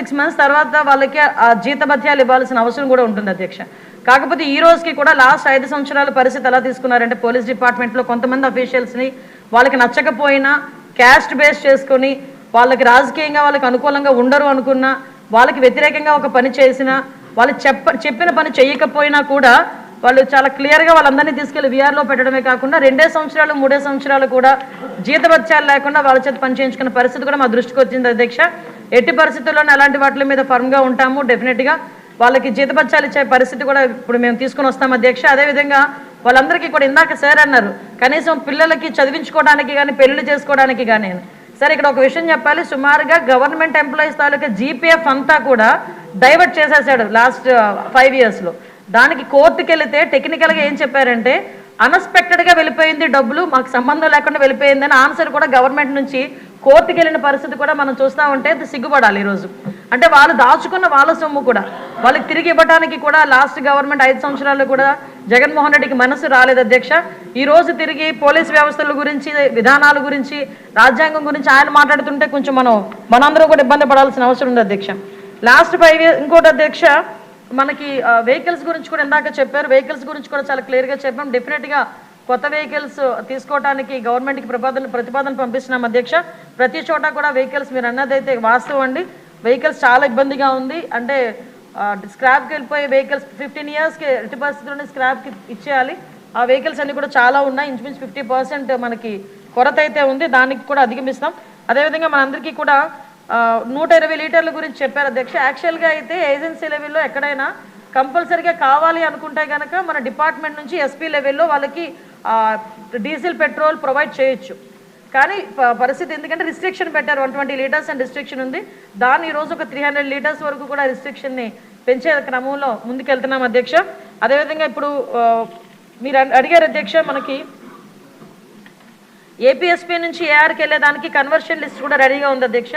6 months తర్వాత వాళ్ళకి ఆ జీతభత్యాలు ఇవ్వాల్సిన అవసరం కూడా ఉంటుంది అధ్యక్ష. కాకపోతే ఈ రోజుకి కూడా లాస్ట్ 5 సంవత్సరాల పరిస్థితి ఎలా తీసుకున్నారంటే పోలీస్ డిపార్ట్మెంట్లో కొంతమంది అఫీషియల్స్ని వాళ్ళకి నచ్చకపోయినా క్యాస్ట్ బేస్ చేసుకొని వాళ్ళకి రాజకీయంగా వాళ్ళకి అనుకూలంగా ఉండరు అనుకున్నా వాళ్ళకి వ్యతిరేకంగా ఒక పని చేసినా వాళ్ళు చెప్పిన పని చేయకపోయినా కూడా వాళ్ళు చాలా క్లియర్గా వాళ్ళందరినీ తీసుకెళ్లి వీఆర్లో పెట్టడమే కాకుండా 2 సంవత్సరాలు 3 సంవత్సరాలు కూడా జీతభత్యాలు లేకుండా వాళ్ళ చేత పని చేయించుకున్న పరిస్థితి కూడా మా దృష్టికి వచ్చింది అధ్యక్ష. ఎట్టి పరిస్థితుల్లోనే అలాంటి వాటి మీద ఫర్మ్గా ఉంటాము. డెఫినెట్గా వాళ్ళకి జీతభత్యాలు ఇచ్చే పరిస్థితి కూడా ఇప్పుడు మేము తీసుకొని వస్తాం అధ్యక్ష. అదేవిధంగా వాళ్ళందరికీ కూడా ఇందాక సార్ అన్నారు కనీసం పిల్లలకి చదివించుకోవడానికి కానీ పెళ్లి చేసుకోవడానికి కానీ. సరే ఇక్కడ ఒక విషయం చెప్పాలి, సుమారుగా గవర్నమెంట్ ఎంప్లాయీస్ తాలూకా జీపీఎఫ్ అంతా కూడా డైవర్ట్ చేసేసాడు లాస్ట్ 5 yearsలో. దానికి కోర్టుకి వెళితే టెక్నికల్గా ఏం చెప్పారంటే అన్ఎక్స్పెక్టెడ్గా వెళ్ళిపోయింది, డబ్బులు మాకు సంబంధం లేకుండా వెళ్ళిపోయిందని ఆన్సర్ కూడా గవర్నమెంట్ నుంచి కోర్టుకి వెళ్ళిన పరిస్థితి కూడా మనం చూస్తూ ఉంటే సిగ్గుపడాలి ఈరోజు. అంటే వాళ్ళు దాచుకున్న వాళ్ళ సొమ్ము కూడా వాళ్ళకి తిరిగి ఇవ్వడానికి కూడా లాస్ట్ గవర్నమెంట్ 5 సంవత్సరాలు కూడా జగన్మోహన్ రెడ్డికి మనసు రాలేదు అధ్యక్ష. ఈరోజు తిరిగి పోలీస్ వ్యవస్థల గురించి విధానాల గురించి రాజ్యాంగం గురించి ఆయన మాట్లాడుతుంటే కొంచెం మనందరూ కూడా ఇబ్బంది పడాల్సిన అవసరం ఉంది అధ్యక్ష. లాస్ట్ 5 years ఇంకోటి అధ్యక్ష మనకి వెహికల్స్ గురించి కూడా ఇందాక చెప్పారు, వెహికల్స్ గురించి కూడా చాలా క్లియర్గా చెప్పాం. డెఫినెట్గా కొత్త వెహికల్స్ తీసుకోవడానికి గవర్నమెంట్కి ప్రతిపాదన పంపిస్తున్నాం అధ్యక్ష. ప్రతి చోట కూడా వెహికల్స్ మీరు అన్నదైతే వాస్తవం అండి, వెహికల్స్ చాలా ఇబ్బందిగా ఉంది. అంటే స్క్రాప్కి వెళ్ళిపోయే వెహికల్స్ 15 yearsకి ఎట్టి పరిస్థితుల్లోనే స్క్రాప్కి ఇచ్చేయాలి. ఆ వెహికల్స్ అన్నీ కూడా చాలా ఉన్నాయి, ఇంచుమించు 50% మనకి కొరత అయితే ఉంది, దానికి కూడా అధిగమిస్తాం. అదేవిధంగా మనందరికీ కూడా 120 లీటర్ల గురించి చెప్పారు అధ్యక్ష. యాక్చువల్గా అయితే ఏజెన్సీ లెవెల్లో ఎక్కడైనా కంపల్సరీగా కావాలి అనుకుంటే కనుక మన డిపార్ట్మెంట్ నుంచి ఎస్పీ లెవెల్లో వాళ్ళకి డీజిల్ పెట్రోల్ ప్రొవైడ్ చేయొచ్చు. కానీ పరిస్థితి ఎందుకంటే రిస్ట్రిక్షన్ పెట్టారు, 120 లీటర్స్ అని రిస్ట్రిక్షన్ ఉంది. దాన్ని ఈరోజు ఒక 300 లీటర్స్ వరకు కూడా రిస్ట్రిక్షన్ని పెంచే క్రమంలో ముందుకెళ్తున్నాం అధ్యక్ష. అదేవిధంగా ఇప్పుడు మీరు అడిగారు అధ్యక్ష, మనకి ఏపీఎస్పీ నుంచి ఏఆర్కి వెళ్ళేదానికి కన్వర్షన్ లిస్ట్ కూడా రెడీగా ఉంది అధ్యక్ష.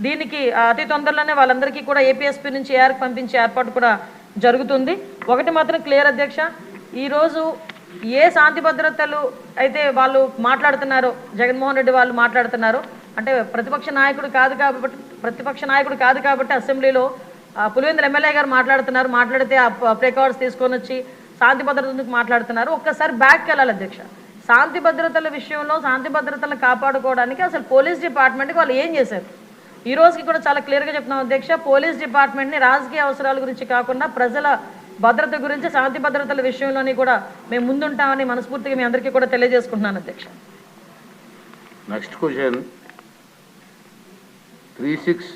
దీనికి అతి తొందరలోనే వాళ్ళందరికీ కూడా ఏపీఎస్పీ నుంచి ఏఆర్కి పంపించే ఏర్పాటు కూడా జరుగుతుంది. ఒకటి మాత్రం క్లియర్ అధ్యక్ష, ఈరోజు ఏ శాంతి భద్రతలు అయితే వాళ్ళు మాట్లాడుతున్నారో జగన్మోహన్ రెడ్డి వాళ్ళు మాట్లాడుతున్నారు అంటే ప్రతిపక్ష నాయకుడు కాదు కాబట్టి అసెంబ్లీలో పులివెందుల ఎమ్మెల్యే గారు మాట్లాడితే ఆ ప్రికార్డ్స్ తీసుకొని వచ్చి శాంతి భద్రతలకు మాట్లాడుతున్నారు. ఒక్కసారి బ్యాక్కి వెళ్ళాలి అధ్యక్ష. శాంతి భద్రతల విషయంలో శాంతి భద్రతలను కాపాడుకోవడానికి అసలు పోలీస్ డిపార్ట్మెంట్కి వాళ్ళు ఏం చేశారు ఈ రోజుకి కూడా చాలా క్లియర్గా చెప్తున్నాం అధ్యక్ష. పోలీస్ డిపార్ట్మెంట్ని రాజకీయ అవసరాల గురించి కాకుండా ప్రజల భద్రత గురించి శాంతి భద్రతల విషయంలోని కూడా మేము ముందుంటామని మనస్ఫూర్తిగా మీ అందరికీ కూడా తెలియజేసుకుంటున్నాను అధ్యక్ష. నెక్స్ట్ క్వశ్చన్ 36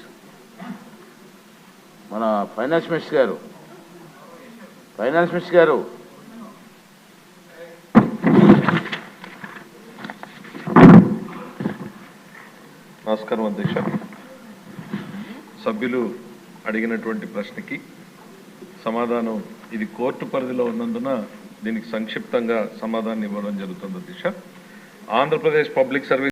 మన ఫైనాన్స్ మినిస్టర్ గారు నమస్కారం అధ్యక్ష. సభ్యులు అడిగినటువంటి ప్రశ్నకి సమాధానం ఇది కోర్టు పరిధిలో ఉన్నందున దీనికి సంక్షిప్తంగా సమాధానం ఇవ్వడం జరుగుతుంది అధ్యక్ష. Andhra Pradesh public service